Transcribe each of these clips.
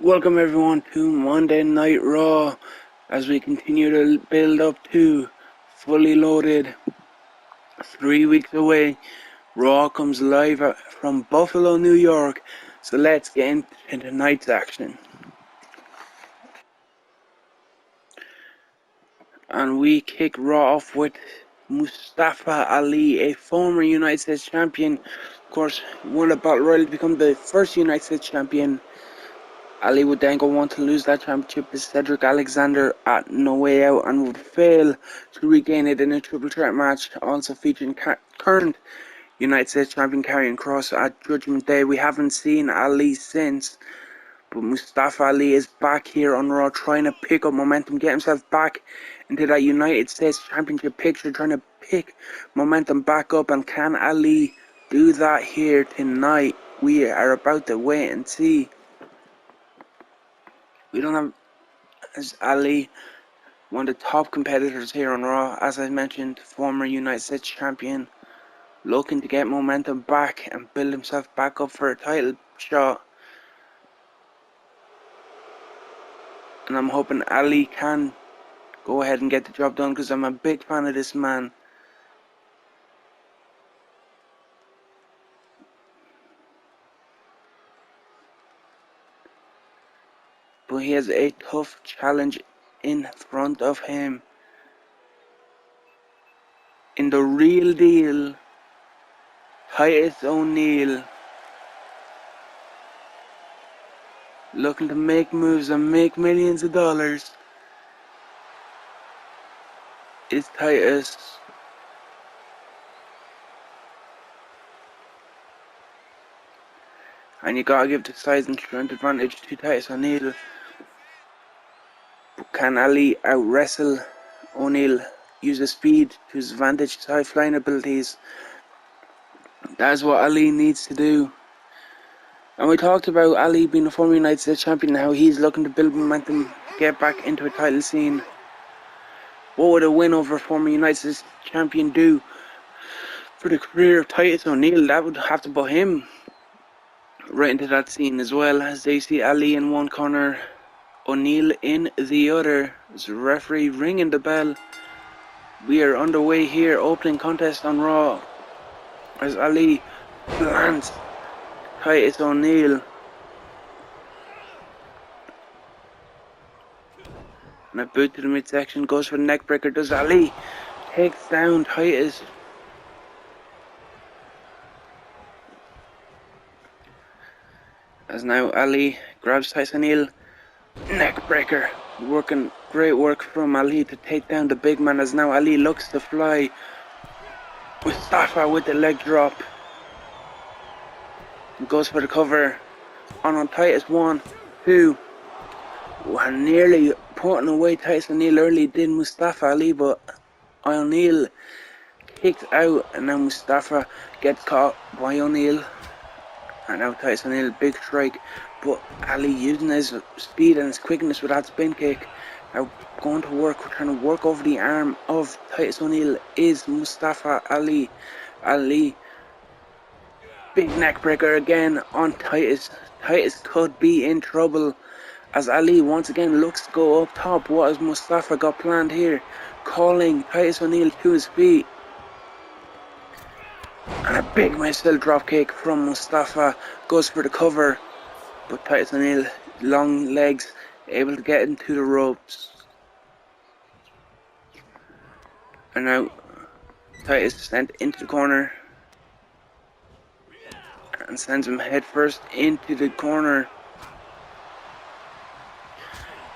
Welcome everyone to Monday Night Raw as we continue to build up to fully loaded. 3 weeks away, Raw comes live from Buffalo, New York. So let's get into tonight's action. And we kick Raw off with Mustafa Ali, a former United States champion. Of course, won a Battle Royal to become the first United States champion. Ali would then go on to lose that championship to Cedric Alexander at No Way Out and would fail to regain it in a triple threat match, also featuring current United States champion Karrion Kross at Judgment Day. We haven't seen Ali since, but Mustafa Ali is back here on Raw trying to pick up momentum, get himself back into that United States championship picture, trying to pick momentum back up. And can Ali do that here tonight? We are about to wait and see. We don't have as Ali, one of the top competitors here on Raw, as I mentioned, former United States champion, looking to get momentum back and build himself back up for a title shot. And I'm hoping Ali can go ahead and get the job done because I'm a big fan of this man. But he has a tough challenge in front of him. In the real deal, Titus O'Neil, looking to make moves and make millions of dollars, is Titus. And you gotta give the size and strength advantage to Titus O'Neil. But can Ali out-wrestle O'Neil? Use his speed to his advantage, his high flying abilities. That's what Ali needs to do. And we talked about Ali being a former United States champion and how he's looking to build momentum, get back into a title scene. What would a win over a former United States champion do for the career of Titus O'Neil? That would have to put him right into that scene as well, as they see Ali in one corner, O'Neil in the other. There's a referee ringing the bell. We are underway here, opening contest on Raw, as Ali lands Titus O'Neil. And a boot to the midsection, goes for the neckbreaker. Does Ali? Takes down Titus. As now Ali grabs Titus O'Neil. Neckbreaker. Great work from Ali to take down the big man, as now Ali looks to fly. Mustafa with the leg drop. Goes for the cover. On Titus, 1, 2. We're nearly putting away Titus O'Neil early, did Mustafa Ali, but O'Neil kicked out, and now Mustafa gets caught by O'Neil. And now Titus O'Neil, big strike, but Ali using his speed and his quickness with that spin kick. Now going to work, trying to work over the arm of Titus O'Neil is Mustafa Ali. Ali, big neckbreaker again on Titus. Titus could be in trouble as Ali once again looks to go up top. What has Mustafa got planned here? Calling Titus O'Neil to his feet. And a big missile dropkick from Mustafa, goes for the cover, but Titus O'Neil, long legs, able to get into the ropes. And now Titus sent into the corner and sends him headfirst into the corner.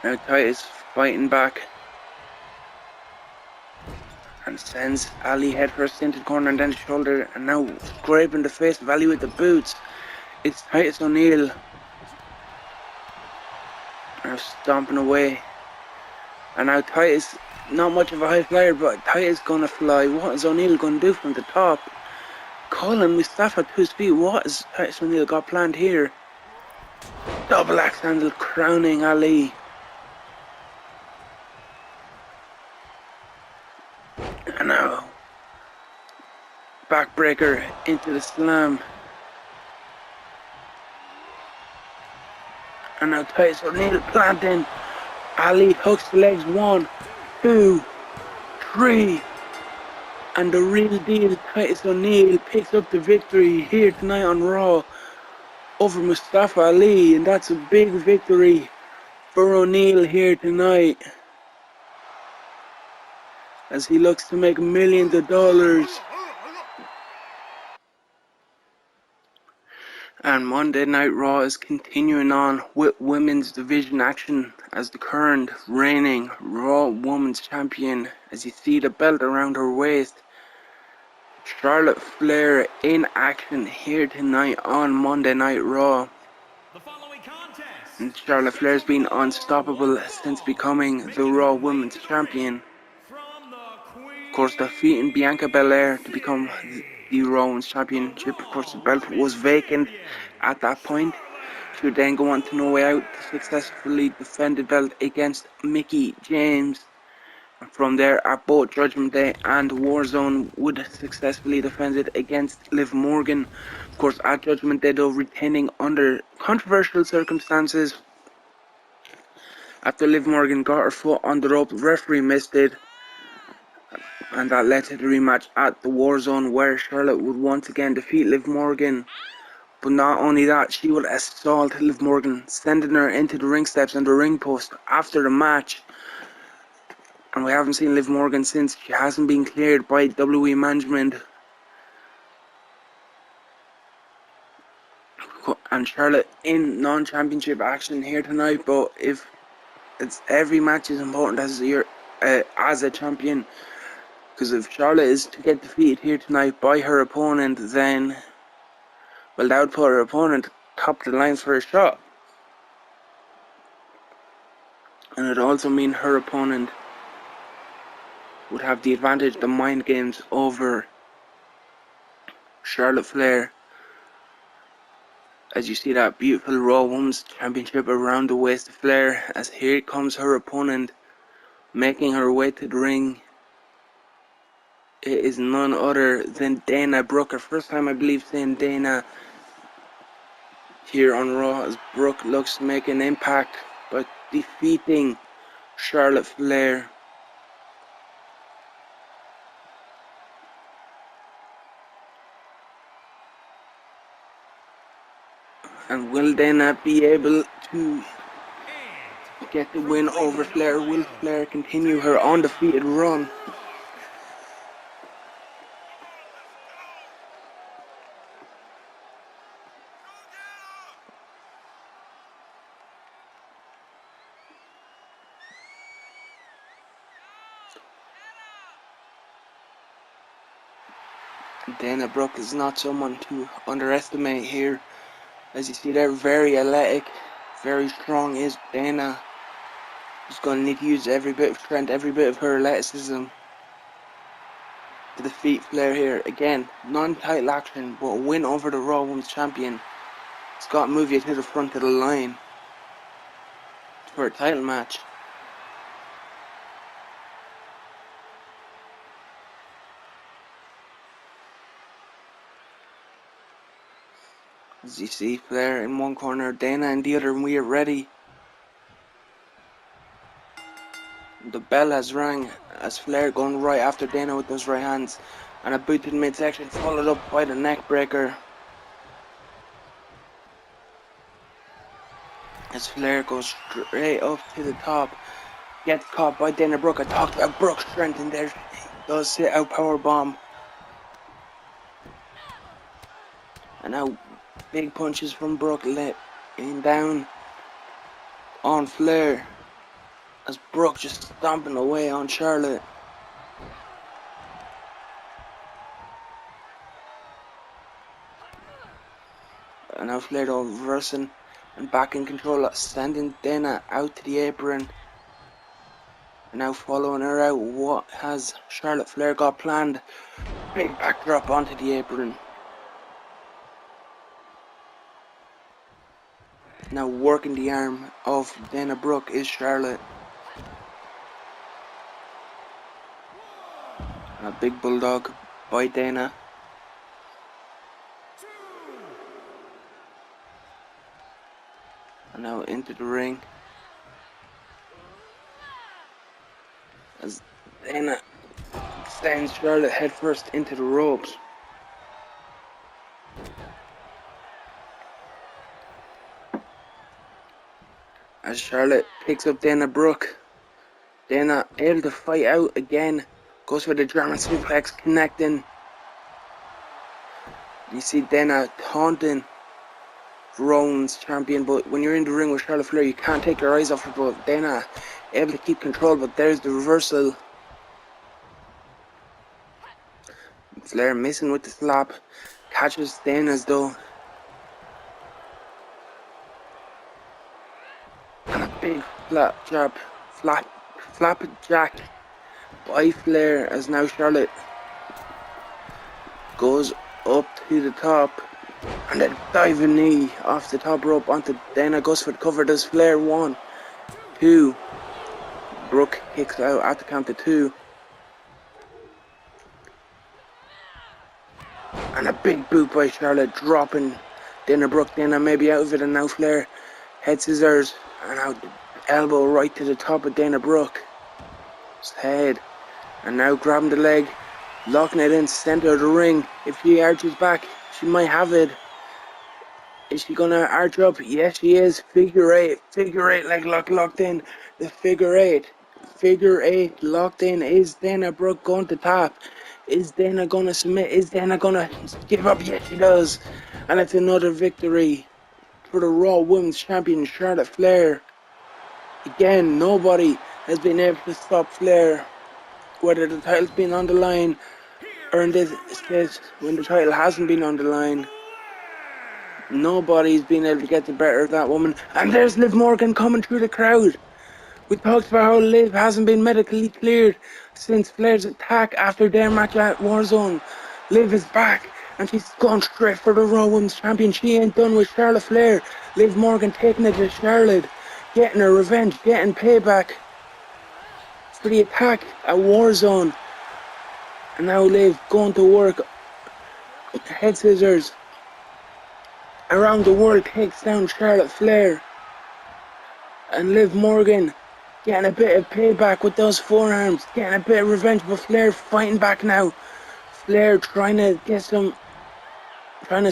Now Titus fighting back and sends Ali headfirst into the corner and then the shoulder, and now scraping the face of Ali with the boots. It's Titus O'Neil. Now stomping away. And now Titus, not much of a high flyer, but Titus gonna fly. What is O'Neil gonna do from the top? Calling Mustafa to his feet. What has Titus O'Neil got planned here? Double axe handle crowning Ali. And now backbreaker into the slam. And now Titus O'Neil planting. Ali hooks the legs. 1, 2, 3. And the real deal, Titus O'Neil picks up the victory here tonight on Raw over Mustafa Ali. And that's a big victory for O'Neil here tonight, as he looks to make millions of dollars. And Monday Night Raw is continuing on with women's division action, as the current reigning Raw Women's Champion, as you see the belt around her waist, Charlotte Flair, in action here tonight on Monday Night Raw. And Charlotte Flair's been unstoppable since becoming the Raw Women's Champion. Of course, defeating Bianca Belair to become the Raw Women's Championship. Of course, the belt was vacant at that point. She would then go on to No Way Out to successfully defend the belt against Mickie James. And from there, at both Judgment Day and Warzone, would successfully defend it against Liv Morgan. Of course, at Judgment Day, though, retaining under controversial circumstances after Liv Morgan got her foot on the rope. The referee missed it, and that led to the rematch at the Warzone, where Charlotte would once again defeat Liv Morgan. But not only that, she would assault Liv Morgan, sending her into the ring steps and the ring post after the match. And we haven't seen Liv Morgan since. She hasn't been cleared by WWE management. And Charlotte in non-championship action here tonight, but if it's every match is important as a champion. Because if Charlotte is to get defeated here tonight by her opponent, then, well, that would put her opponent top of the line for a shot. And it would also mean her opponent would have the advantage, the mind games, over Charlotte Flair. As you see that beautiful Raw Women's Championship around the waist of Flair, as here comes her opponent, making her way to the ring. It is none other than Dana Brooke. Her first time, I believe, seeing Dana here on Raw, as Brooke looks to make an impact by defeating Charlotte Flair. And will Dana be able to get the win over Flair? Will Flair continue her undefeated run? Dana Brooke is not someone to underestimate here. As you see there, very athletic, very strong is Dana. She's going to need to use every bit of strength, every bit of her athleticism to defeat Flair here. Again, non-title action, but a win over the Raw Women's Champion. It's got to move you to the front of the line for a title match. As you see, Flair in one corner, Dana in the other, and we are ready. The bell has rang as Flair going right after Dana with those right hands, and a boot to the midsection, followed up by the neck breaker. As Flair goes straight up to the top, gets caught by Dana Brooke. I talked about Brooke's strength in there. He does sit out powerbomb. And now big punches from Brooke laying down on Flair, as Brooke just stomping away on Charlotte. And now Flair reversing and back in control, sending Dana out to the apron. And now following her out, what has Charlotte Flair got planned? Big backdrop onto the apron. Now working the arm of Dana Brooke is Charlotte. A big bulldog by Dana. And Now into the ring. As Dana sends Charlotte headfirst into the ropes. As Charlotte picks up Dana Brooke. Dana able to fight out again. Goes for the German suplex, connecting. You see Dana taunting Rowan's champion, but when you're in the ring with Charlotte Flair, you can't take your eyes off her. But Dana able to keep control, but there's the reversal. Flair missing with the slap. Catches Dana's though. And a big flapjack by Flair, as now Charlotte goes up to the top. And a diving knee off the top rope onto Dana. Goes for the cover. Does Flair 1, 2. Brooke kicks out at the count of 2. And a big boot by Charlotte, dropping Dana Brooke. Dana maybe out of it, and now Flair head scissors and out elbow right to the top of Dana Brooke's head. And now grabbing the leg, locking it in center of the ring. If she arches back, she might have it. Is she gonna arch up? Yes, she is. Figure eight leg lock locked in. The figure eight locked in. Is Dana Brooke going to tap? Is Dana gonna submit? Is Dana gonna give up? Yes, she does. And it's another victory for the Raw Women's Champion Charlotte Flair. Again, nobody has been able to stop Flair, whether the title's been on the line or in this case when the title hasn't been on the line. Nobody's been able to get the better of that woman. And there's Liv Morgan coming through the crowd. We talked about how Liv hasn't been medically cleared since Flair's attack after their match at Warzone. Liv is back and she's gone straight for the Raw Women's Champion. She ain't done with Charlotte Flair. Liv Morgan taking it to Charlotte, getting her revenge, getting payback for the attack at Warzone. And now Liv going to work. Head scissors around the world, takes down Charlotte Flair. And Liv Morgan getting a bit of payback with those forearms, getting a bit of revenge, but Flair fighting back now. Flair trying to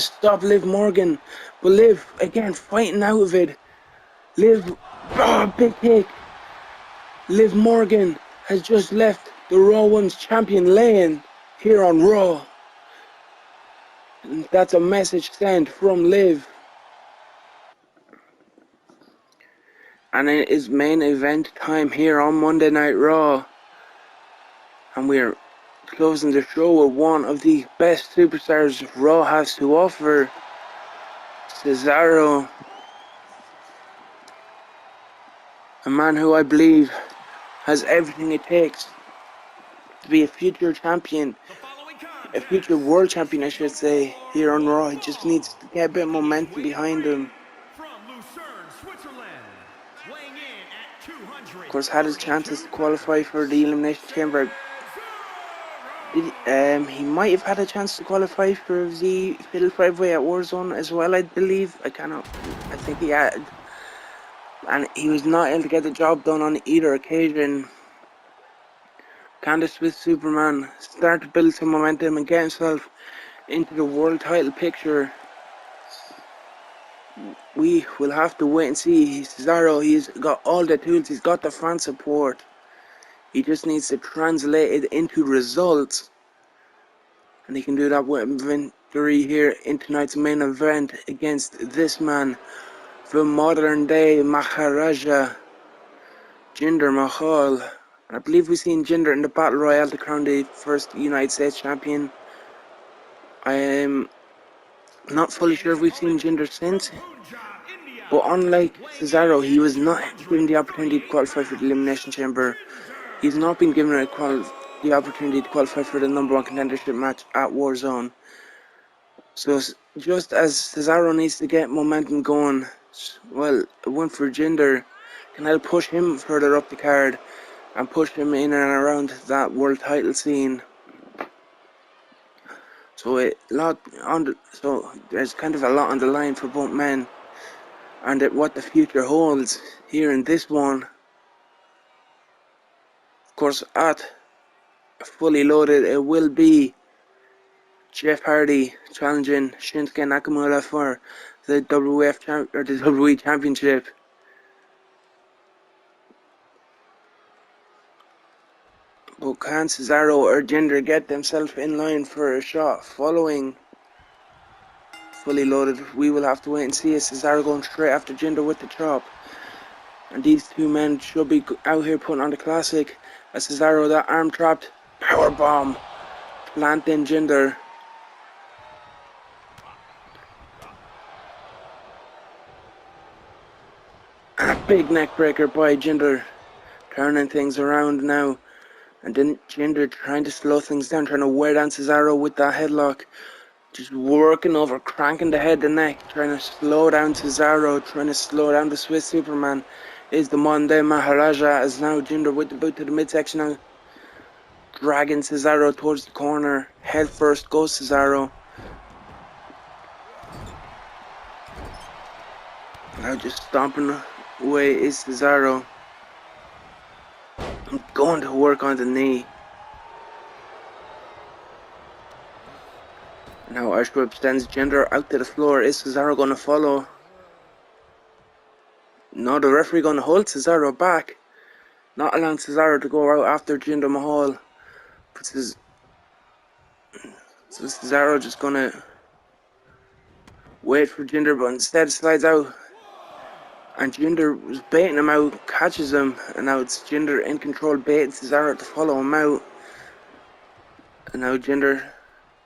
stop Liv Morgan, but Liv again fighting out of it. Liv, big kick. Liv Morgan has just left the Raw Women's Champion laying here on Raw. And that's a message sent from Liv. And it is main event time here on Monday Night Raw. And we're closing the show with one of the best superstars Raw has to offer, Cesaro. A man who I believe has everything it takes to be a future champion, a future world champion I should say, here on Raw. He just needs to get a bit of momentum behind him. Of course, had his chances to qualify for the Elimination Chamber. He might have had a chance to qualify for the Fatal 5-Way at Warzone as well, I believe. I think he had. And he was not able to get the job done on either occasion. Candice with Superman start to build some momentum and get himself into the world title picture. We will have to wait and see. Cesaro, he's got all the tools, he's got the fan support. He just needs to translate it into results. And he can do that with victory here in tonight's main event against this man, the modern day Maharaja, Jinder Mahal. And I believe we've seen Jinder in the Battle Royale to crown the first United States champion. I am not fully sure if we've seen Jinder since. But unlike Cesaro, he was not given the opportunity to qualify for the Elimination Chamber. He's not been given the opportunity to qualify for the #1 contendership match at Warzone. So just as Cesaro needs to get momentum going, well, a win for Jinder can help push him further up the card and push him in and around that world title scene. So there's kind of a lot on the line for both men. and what the future holds here in this one. Of course, at Fully Loaded, it will be Jeff Hardy challenging Shinsuke Nakamura for the the WWE Championship. But can Cesaro or Jinder get themselves in line for a shot following Fully Loaded? We will have to wait and see. Is Cesaro going straight after Jinder with the chop? And these two men should be out here putting on the classic. As Cesaro, that arm trapped power bomb, planting Jinder. And a big neck breaker by Jinder, turning things around now. And then Jinder trying to slow things down, trying to wear down Cesaro with that headlock. Just working over, cranking the head and neck, trying to slow down Cesaro, trying to slow down the Swiss Superman. Is the Monday Maharaja, as now Jinder with the boot to the midsection now. Dragging Cesaro towards the corner. Head first goes Cesaro. Now just stomping away is Cesaro. Going to work on the knee. Now Ashworth sends Jinder out to the floor. Is Cesaro going to follow? No, the referee going to hold Cesaro back. Not allowing Cesaro to go out after Jinder Mahal. But so Cesaro just going to wait for Jinder, but instead slides out. And Jinder was baiting him out, catches him, and now it's Jinder in control, baiting Cesaro to follow him out. And now Jinder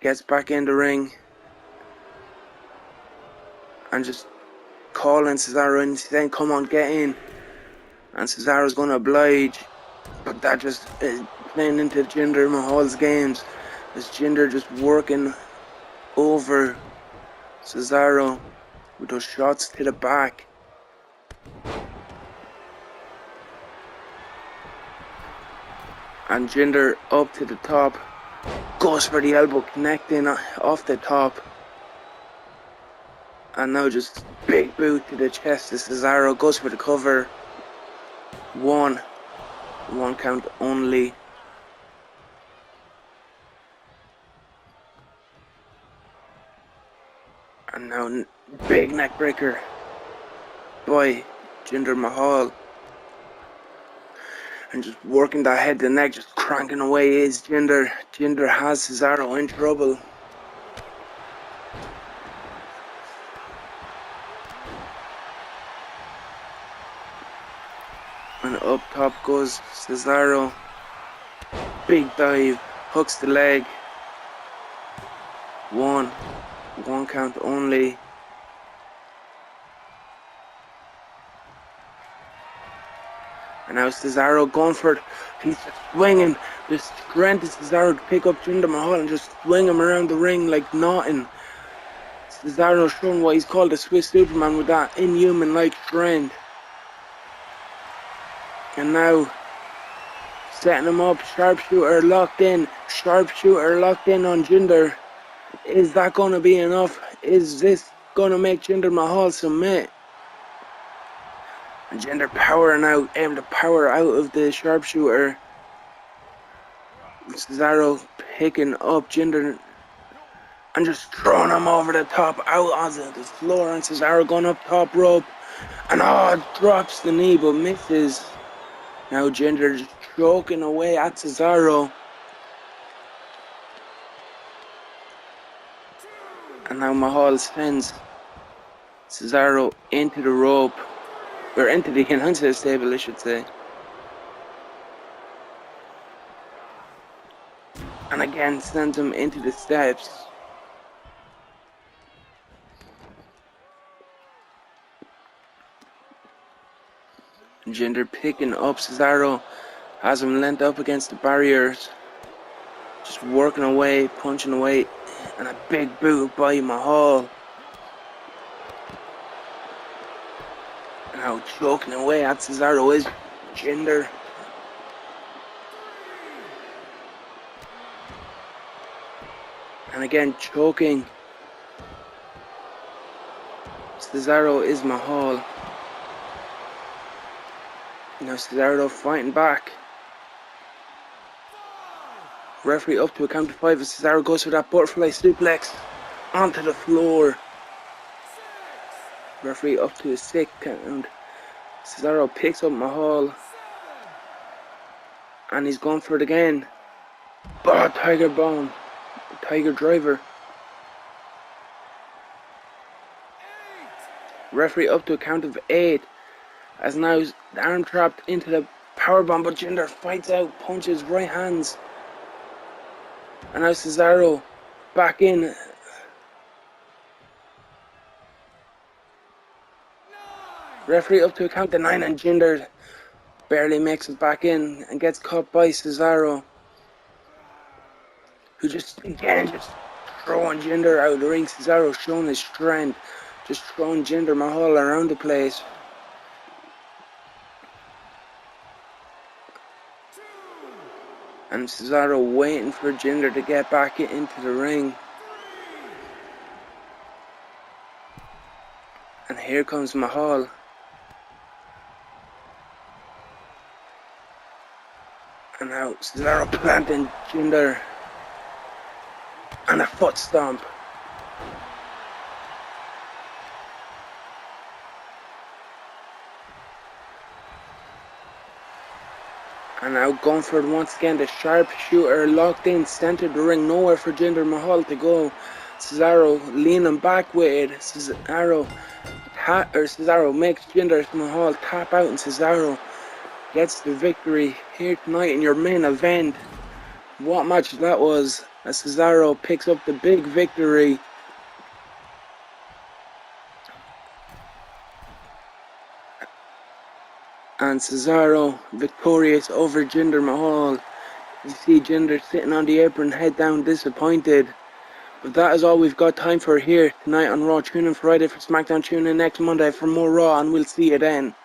gets back in the ring and just calling Cesaro in, saying, "Come on, get in." And Cesaro's going to oblige, but that just is playing into Jinder Mahal's games. As Jinder just working over Cesaro with those shots to the back. And Jinder up to the top, goes for the elbow, connecting off the top. And now just big boot to the chest as Cesaro goes for the cover. One count only. And now big neck breaker by Jinder Mahal. And just working that head to neck, just cranking away is Jinder. Jinder has Cesaro in trouble. And up top goes Cesaro. Big dive, hooks the leg. One count only. And now Cesaro going for it. He's just swinging. The strength of Cesaro to pick up Jinder Mahal and just swing him around the ring like nothing. Cesaro showing why he's called the Swiss Superman with that inhuman-like strength. And now setting him up. Sharpshooter locked in. Sharpshooter locked in on Jinder. Is that going to be enough? Is this going to make Jinder Mahal submit? And Jinder powering out, able to power out of the sharpshooter. Cesaro picking up Jinder and just throwing him over the top, out onto the floor. And Cesaro going up top rope. And drops the knee but misses. Now Jinder just choking away at Cesaro. And now Mahal sends Cesaro into the rope. Or into the announcer's table, I should say. And again sends him into the steps. Jinder picking up Cesaro. Has him leant up against the barriers. Just working away, punching away. And a big boot by Mahal. Now choking away at Cesaro is Jinder. And again choking. Cesaro is Mahal. Now Cesaro fighting back. Referee up to a count of 5 as Cesaro goes for that butterfly suplex onto the floor. Referee up to a 6 count. Cesaro picks up Mahal. And he's going for it again. Oh, Tiger Bomb. Tiger Driver. Referee up to a count of 8. As now the arm trapped into the powerbomb, but Jinder fights out, punches right hands. And now Cesaro back in. Referee up to a count of 9, and Jinder barely makes it back in and gets caught by Cesaro, who just throwing Jinder out of the ring. Cesaro showing his strength, just throwing Jinder Mahal around the place. And Cesaro waiting for Jinder to get back into the ring. And here comes Mahal. And now Cesaro planting Jinder. And a foot stomp. And now going for it once again. The sharpshooter locked in, centered the ring. Nowhere for Jinder Mahal to go. Cesaro leaning back with it. Cesaro makes Jinder Mahal tap out, and Cesaro gets the victory here tonight in your main event. What match that was, as Cesaro picks up the big victory. And Cesaro victorious over Jinder Mahal. You see Jinder sitting on the apron, head down, disappointed. But that is all we've got time for here tonight on Raw. Tune in Friday for SmackDown. Tune in next Monday for more Raw, and we'll see you then.